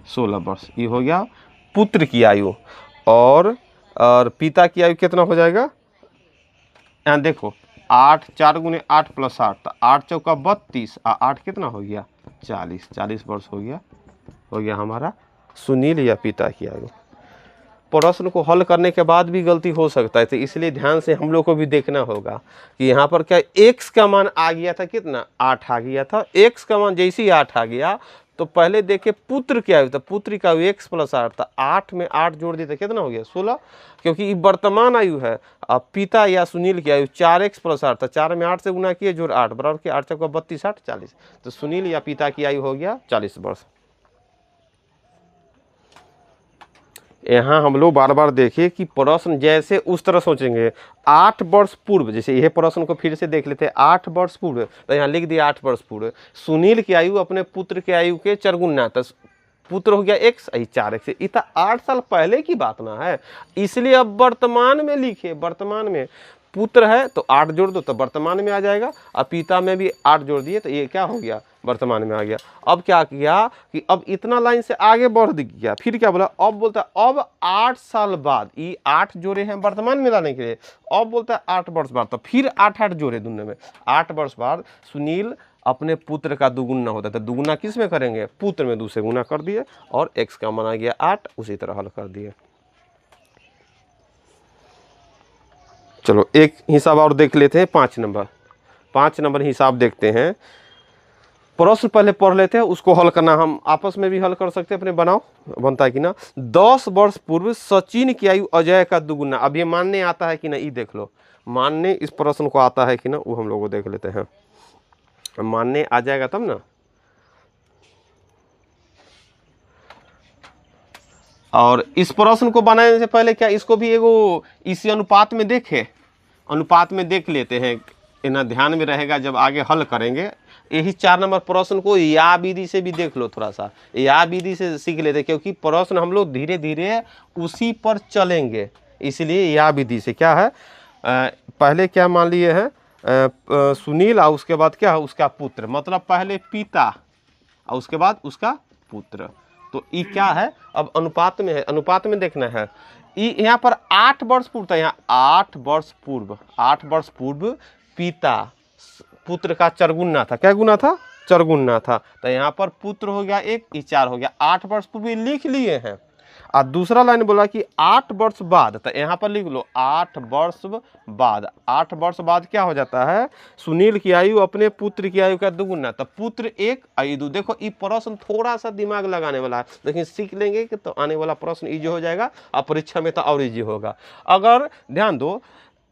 A: 16 वर्ष, ये हो गया पुत्र की आयु। और पिता की आयु कितना हो जाएगा, यहाँ देखो 8 4 × 8 + 8, तो 8 चौका 32 और 8 कितना हो गया 40 वर्ष हो गया हमारा सुनील या पिता की आयु। प्रश्न को हल करने के बाद भी गलती हो सकता है, तो इसलिए ध्यान से हम लोग को भी देखना होगा कि यहाँ पर क्या x का मान आ गया था कितना 8 आ गया था। x का मान जैसे ही 8 आ गया तो पहले देखे पुत्र की आयु, तो पुत्र का आयु x + 8, तो 8 में 8 जोड़ दिए तो कितना हो गया 16, क्योंकि ये वर्तमान आयु है। अब पिता या सुनील की आयु 4x + 8, तो 4 में 8 से गुना किए जोड़ 8 बराबर के 8 चौका 32 8 40, तो सुनील या पिता की आयु हो गया 40 वर्ष। यहाँ हम लोग बार बार देखिए कि प्रश्न जैसे उस तरह सोचेंगे। 8 वर्ष पूर्व, जैसे यह प्रश्न को फिर से देख लेते हैं, 8 वर्ष पूर्व, तो यहाँ लिख दिया 8 वर्ष पूर्व सुनील की आयु अपने पुत्र के आयु के चरगुना, तो पुत्र हो गया x, 4x, इतना 8 साल पहले की बात ना है, इसलिए अब वर्तमान में लिखे। वर्तमान में पुत्र है तो 8 जोड़ दो तो वर्तमान में आ जाएगा, और पिता में भी 8 जोड़ दिए तो ये क्या हो गया वर्तमान में आ गया। अब क्या किया कि अब इतना लाइन से आगे बढ़ गया, फिर क्या बोला, अब बोलता है अब 8 साल बाद, ये 8 जोड़े हैं वर्तमान में लाने के लिए, अब बोलता है 8 वर्ष बाद, तो फिर 8 8 जोड़े दोनों में, 8 वर्ष बाद सुनील अपने पुत्र का दुगुना होता है, तो दुगुना किस में करेंगे, पुत्र में 2 से गुना कर दिए और x का मान आ गया 8, उसी तरह हल कर दिए। चलो एक हिसाब और देख लेते हैं, 5 नंबर हिसाब देखते हैं। प्रश्न पहले पढ़ लेते हैं, उसको हल करना हम आपस में भी हल कर सकते हैं, अपने बनाओ बनता है कि ना। 10 वर्ष पूर्व सचिन की आयु अजय का दुगुना, अब ये मानने आता है कि ना, ये देख लो, मानने इस प्रश्न को आता है कि ना, वो हम लोग को देख लेते हैं, मानने आ जाएगा तब ना। और इस प्रश्न को बनाने से पहले क्या इसको भी एगो इसी अनुपात में देख लेते हैं, इतना ध्यान में रहेगा जब आगे हल करेंगे। यही 4 नंबर प्रश्न को या विधि से भी देख लो, थोड़ा सा या विधि से सीख लेते, क्योंकि प्रश्न हम लोग धीरे धीरे उसी पर चलेंगे, इसलिए या विधि से क्या है, पहले क्या मान लिए हैं सुनील और उसके बाद क्या, उसका पुत्र, मतलब पहले पिता और उसके बाद उसका पुत्र। तो ये क्या है, अब अनुपात में है, अनुपात में देखना है। यहाँ पर 8 वर्ष पूर्व था, यहाँ 8 वर्ष पूर्व, 8 वर्ष पूर्व पिता पुत्र का चरगुना था, क्या गुना था, चरगुना था। तो यहाँ पर पुत्र हो गया 1, ये 4 हो गया, 8 वर्ष पूर्व लिख लिए हैं। और दूसरा लाइन बोला कि 8 वर्ष बाद, तो यहाँ पर लिख लो 8 वर्ष बाद। 8 वर्ष बाद क्या हो जाता है, सुनील की आयु अपने पुत्र की आयु का दुगुना। तो पुत्र 1 आयु 2। देखो ये प्रश्न थोड़ा सा दिमाग लगाने वाला है, लेकिन सीख लेंगे कि तो आने वाला प्रश्न इजी हो जाएगा और परीक्षा में तो और इजी होगा। अगर ध्यान दो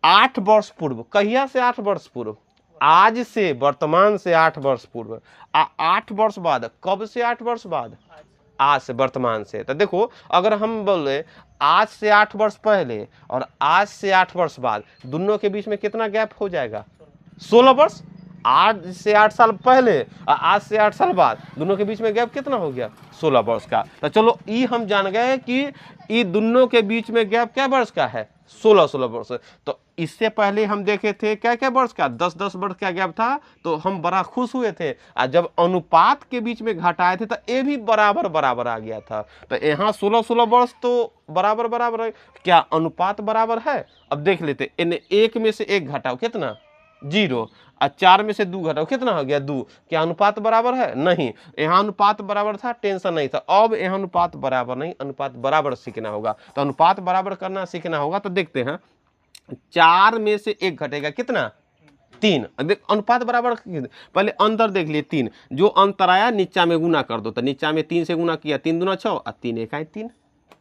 A: 8 वर्ष पूर्व, कहिया से 8 वर्ष पूर्व, आज से, वर्तमान से 8 वर्ष पूर्व। 8 वर्ष बाद, कब से 8 वर्ष बाद, आज से, वर्तमान से। तो देखो अगर हम बोले आज से 8 वर्ष पहले और आज से 8 वर्ष बाद, दोनों के बीच में कितना गैप हो जाएगा, 16 वर्ष। आज से 8 साल पहले और आज से 8 साल बाद, दोनों के बीच में गैप कितना हो गया, 16 वर्ष का। तो चलो ये हम जान गए कि ये दोनों के बीच में गैप क्या वर्ष का है, 16 वर्ष। तो इससे पहले हम देखे थे क्या क्या वर्ष का, 10 वर्ष का गैप था, तो हम बड़ा खुश हुए थे। और जब अनुपात के बीच में घटाए थे तो ये भी बराबर बराबर आ गया था। तो यहाँ 16 वर्ष तो बराबर बराबर है, क्या अनुपात बराबर है। अब देख लेते, इन्हें 1 में से 1 घटाओ कितना, 0, और 4 में से 2 घटाओ कितना हो गया, 2। क्या अनुपात बराबर है, नहीं। यहाँ अनुपात बराबर था, टेंशन नहीं था। अब यहाँ अनुपात बराबर नहीं, अनुपात बराबर सीखना होगा। तो अनुपात बराबर करना सीखना होगा। तो देखते हैं 4 में से 1 घटेगा कितना, 3। देख अनुपात बराबर, पहले अंतर देख लिए 3, जो अंतर आया नीचा में गुना कर दो। तो नीचा में 3 से गुना किया, 3 दूना 6 और 3 1 3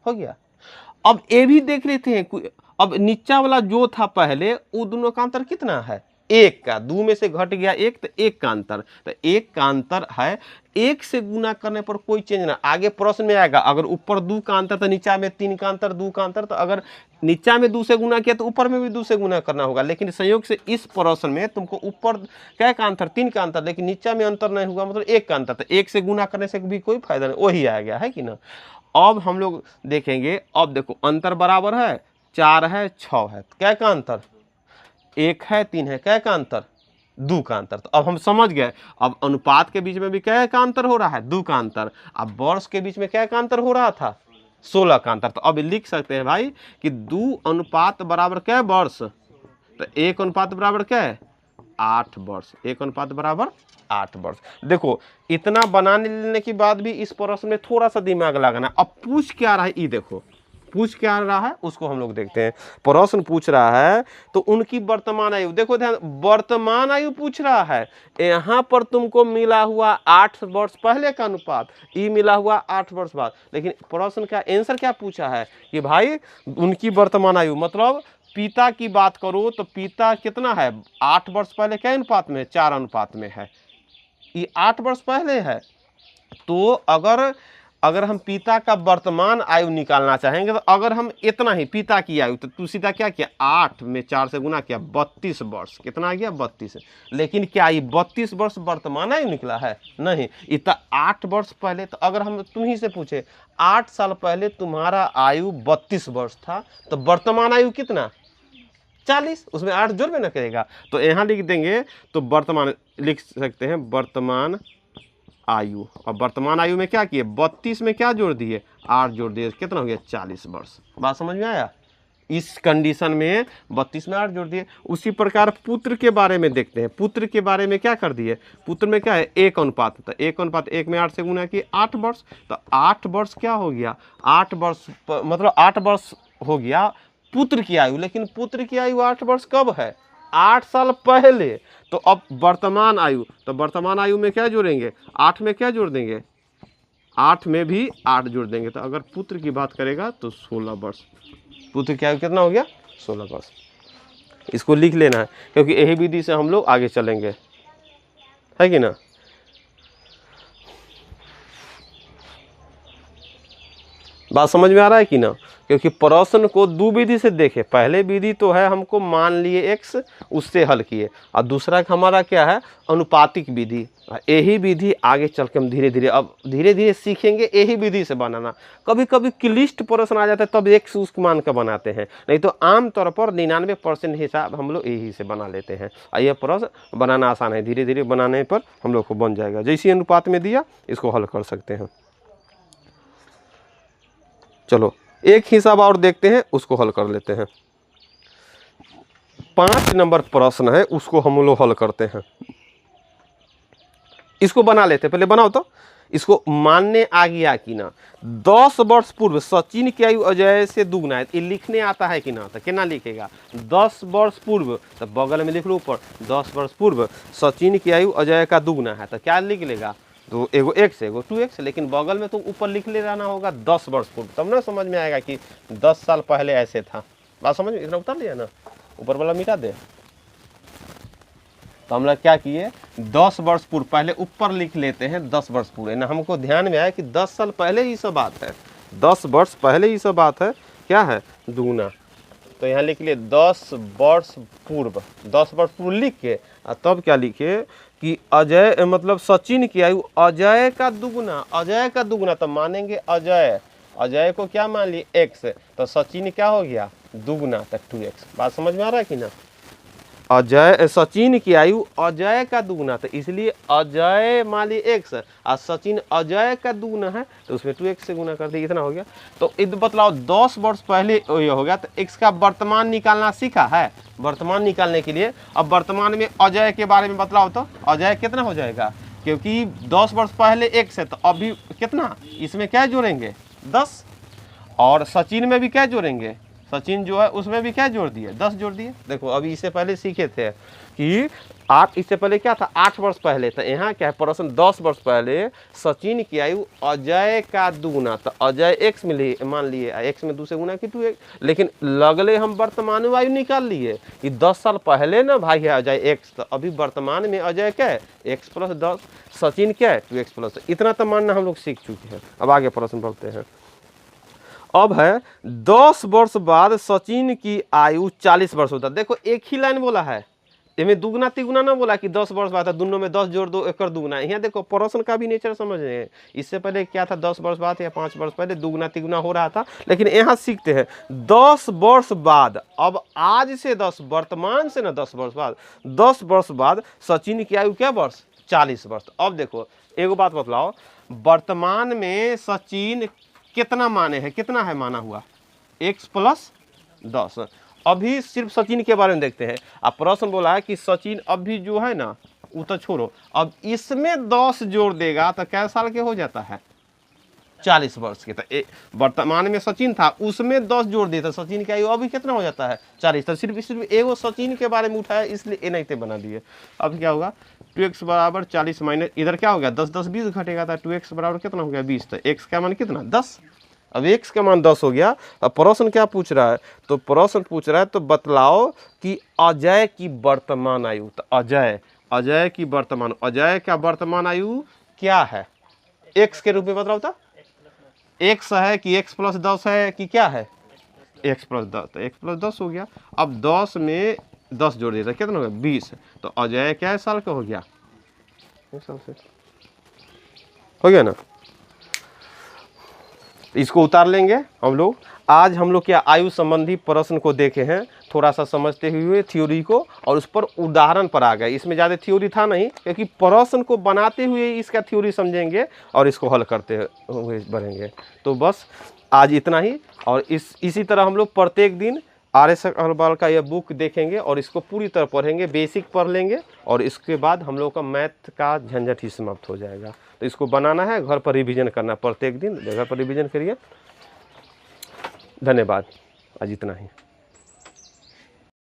A: हो गया। अब ये भी देख लेते हैं, अब नीचा वाला जो था पहले, वो दोनों का अंतर कितना है, 1 का, 2 में से घट गया 1, तो 1 का अंतर। तो 1 का अंतर है, 1 से गुना करने पर कोई चेंज ना। आगे प्रश्न में आएगा, अगर ऊपर 2 का अंतर तो नीचा में 3 का अंतर, 2 का अंतर। तो अगर नीचा में 2 से गुना किया तो ऊपर में भी 2 से गुना करना होगा। लेकिन संयोग से इस प्रश्न में तुमको ऊपर क्या का अंतर, 3 का अंतर, लेकिन नीचा में अंतर नहीं हुआ, मतलब 1 का अंतर। तो 1 से गुना करने से भी कोई फायदा नहीं, वही आ गया है कि ना। अब हम लोग देखेंगे, अब देखो अंतर बराबर है, 4 है 6 है, क्या का अंतर, 1 है 3 है, क्या का अंतर, 2 का अंतर। तो अब हम समझ गए, अब अनुपात के बीच में भी क्या का अंतर हो रहा है, 2 का अंतर। अब वर्ष के बीच में क्या का अंतर हो रहा था, 16 का अंतर। तो अब लिख सकते हैं भाई कि 2 अनुपात बराबर क्या वर्ष, तो 1 अनुपात बराबर क्या है, 8 वर्ष। 1 अनुपात बराबर 8 वर्ष। देखो इतना बनाने लेने के बाद भी इस प्रश्न में थोड़ा सा दिमाग लगाना। अब पूछ क्या रहा है, ये देखो पूछ क्या रहा है उसको हम लोग देखते हैं। प्रश्न पूछ रहा है तो उनकी वर्तमान आयु, देखो ध्यान, वर्तमान आयु पूछ रहा है। यहाँ पर तुमको मिला हुआ 8 वर्ष पहले का अनुपात, ये मिला हुआ 8 वर्ष बाद। लेकिन प्रश्न का आंसर क्या पूछा है कि भाई उनकी वर्तमान आयु, मतलब पिता की बात करो तो पिता कितना है, 8 वर्ष पहले क्या अनुपात में, 4 अनुपात में है। ये 8 वर्ष पहले है। तो अगर हम पिता का वर्तमान आयु निकालना चाहेंगे, तो अगर हम इतना ही पिता की आयु, तो तू सीधा क्या किया, 8 में 4 से गुना किया, 32 वर्ष। कितना आ गया, 32। लेकिन क्या ये 32 वर्ष वर्तमान आयु निकला है, नहीं। इतना 8 वर्ष पहले, तो अगर हम तुम्ही से पूछे 8 साल पहले तुम्हारा आयु 32 वर्ष था, तो वर्तमान आयु कितना, 40, उसमें 8 जोड़ में ना करेगा। तो यहाँ लिख देंगे, तो वर्तमान लिख सकते हैं वर्तमान आयु। और वर्तमान आयु में क्या किए, 32 में क्या जोड़ दिए, 8 जोड़ दिए, कितना हो गया, 40 वर्ष। बात समझ में आया। इस कंडीशन में 32 में 8 जोड़ दिए। उसी प्रकार पुत्र के बारे में देखते हैं। पुत्र के बारे में क्या कर दिए, पुत्र में क्या है, 1 अनुपात। तो 1 अनुपात 1 में 8 से गुना किए, 8 वर्ष। तो 8 वर्ष क्या हो गया, 8 वर्ष मतलब 8 वर्ष हो गया पुत्र की आयु। लेकिन पुत्र की आयु 8 वर्ष कब है, 8 साल पहले। तो अब वर्तमान आयु, तो वर्तमान आयु में क्या जोड़ेंगे, 8 में क्या जोड़ देंगे, 8 में भी 8 जोड़ देंगे। तो अगर पुत्र की बात करेगा तो 16 वर्ष। पुत्र की आयु कितना हो गया, 16 वर्ष। इसको लिख लेना है, क्योंकि यही विधि से हम लोग आगे चलेंगे, है कि ना। बात समझ में आ रहा है कि ना? क्योंकि प्रश्न को दो विधि से देखे, पहले विधि तो है हमको मान लिए x, उससे हल किए, और दूसरा हमारा क्या है, अनुपातिक विधि। यही विधि आगे चल के हम धीरे धीरे सीखेंगे यही विधि से बनाना। कभी कभी क्लिष्ट प्रश्न आ जाता है तब x उस मान का बनाते हैं, नहीं तो आमतौर पर 99% हिसाब हम लोग यही से बना लेते हैं। यह प्रश्न बनाना आसान है, धीरे धीरे बनाने पर हम लोग को बन जाएगा। जैसे अनुपात में दिया इसको हल कर सकते हैं। चलो एक हिसाब और देखते हैं, उसको हल कर लेते हैं। 5 नंबर प्रश्न है, उसको हम लोग हल करते हैं। इसको बना लेते हैं, पहले बनाओ तो इसको मानने आ गया कि ना। 10 वर्ष पूर्व सचिन की आयु अजय से दुगना है, ये लिखने आता है कि ना? तो क्या लिखेगा, 10 वर्ष पूर्व, तो बगल में लिख लो ऊपर 10 वर्ष पूर्व सचिन की आयु अजय का दुगना है, तो क्या लिख लेगा, तो एगो x एगो 2x, लेकिन बगल में तो ऊपर लिख ले रहना होगा 10 वर्ष पूर्व, तब ना समझ में आएगा कि 10 साल पहले ऐसे था। बात समझ में, इतना उतार लिया ना, ऊपर वाला मिटा दे। तो हम लोग क्या किए, 10 वर्ष पूर्व, पहले ऊपर लिख लेते हैं 10 वर्ष पूर्व, ना हमको ध्यान में आया कि 10 साल पहले ही सब बात है, 10 वर्ष पहले ही सब बात है, क्या है, दुगुना। तो यहाँ लिख लिए 10 वर्ष पूर्व, 10 वर्ष पूर्व लिख के तब क्या लिखे कि अजय मतलब सचिन की आयु अजय का दुगुना, अजय का दुगुना, तो मानेंगे अजय, अजय को क्या मान लिए x, तो सचिन क्या हो गया दुगुना, तो 2x। बात समझ में आ रहा है कि ना? अजय सचिन की आयु अजय का दुगुना, तो इसलिए अजय मान ली x और सचिन अजय का दुगुना है, तो उसमें 2x से गुना कर दिए, इतना हो गया। तो इधर बतलाओ 10 वर्ष पहले ये हो गया, तो x का वर्तमान निकालना सीखा है। वर्तमान निकालने के लिए अब वर्तमान में अजय के बारे में बतलाओ, तो अजय कितना हो जाएगा, क्योंकि 10 वर्ष पहले x है, तो अभी कितना, इसमें क्या जोड़ेंगे 10, और सचिन में भी क्या जोड़ेंगे, सचिन जो है उसमें भी क्या जोड़ दिए 10 जोड़ दिए। देखो अभी इससे पहले सीखे थे कि 8, इससे पहले क्या था 8 वर्ष पहले, तो यहाँ क्या है प्रश्न 10 वर्ष पहले सचिन की आयु अजय का दुगुना, तो अजय x में मान लिए, x में 2 से गुना की 2x, लेकिन लगले हम वर्तमान आयु निकाल लिए कि 10 साल पहले ना भाई है अजय x, तो अभी वर्तमान में अजय क्या है x + 10, सचिन क्या है 2x +, इतना तो मानना हम लोग सीख चुके हैं। अब आगे प्रश्न बढ़ते हैं। अब है 10 वर्ष बाद सचिन की आयु 40 वर्ष होता है। देखो एक ही लाइन बोला है, इसमें दुगना तिगुना ना बोला कि 10 वर्ष बाद, दोनों में 10 जोड़ दो एकर दुगना। यहाँ देखो प्रश्न का भी नेचर समझ रहे हैं, इससे पहले क्या था 10 वर्ष बाद या 5 वर्ष पहले दुगना तिगुना हो रहा था, लेकिन यहाँ सीखते हैं 10 वर्ष बाद। अब आज से 10, वर्तमान से ना 10 वर्ष बाद, 10 वर्ष बाद सचिन की आयु क्या वर्ष 40 वर्ष। अब देखो एगो बात बतलाओ, वर्तमान में सचिन कितना माने है, कितना है माना हुआ x + 10। अभी सिर्फ सचिन के बारे में देखते हैं। अब प्रश्न बोला है कि सचिन अभी जो है ना वो तो छोड़ो, अब इसमें 10 जोड़ देगा तो कै साल के हो जाता है 40 वर्ष के। तो वर्तमान में सचिन था, उसमें 10 जोड़ दिए तो सचिन की आयु अभी कितना हो जाता है 40। तो सिर्फ एगो सचिन के बारे में उठाया, इसलिए ए नहीं थे बना दिए। अब क्या होगा 2x = 40 माइनस इधर क्या हो गया 10 10 20 घटेगा, था 2x = कितना हो गया 20, तो x का मान कितना 10। अब x का मान 10 हो गया। अब प्रश्न क्या पूछ रहा है, तो प्रश्न पूछ रहा है तो बतलाओ कि अजय की वर्तमान आयु, तो अजय की वर्तमान, अजय का वर्तमान आयु क्या है x के रूप में बतलाओ, तो x है कि x + 10 है कि क्या है x + 10, तो x + 10 हो गया। अब 10 में 10 जोड़ दिया कितना हो गया 20, तो अजय क्या साल का हो गया 1 साल से हो गया ना। इसको उतार लेंगे हम लोग। आज हम लोग क्या आयु संबंधी प्रश्न को देखे हैं, थोड़ा सा समझते हुए थ्योरी को, और उस पर उदाहरण पर आ गए। इसमें ज़्यादा थ्योरी था नहीं, क्योंकि प्रश्न को बनाते हुए इसका थ्योरी समझेंगे और इसको हल करते हुए बढ़ेंगे। तो बस आज इतना ही, और इसी तरह हम लोग प्रत्येक दिन RS अग्रवाल का यह बुक देखेंगे और इसको पूरी तरह पढ़ेंगे, बेसिक पढ़ लेंगे, और इसके बाद हम लोग का मैथ का झंझट ही समाप्त हो जाएगा। तो इसको बनाना है, घर पर रिवीजन करना, प्रत्येक दिन घर पर रिवीजन करिए। धन्यवाद, आज इतना ही।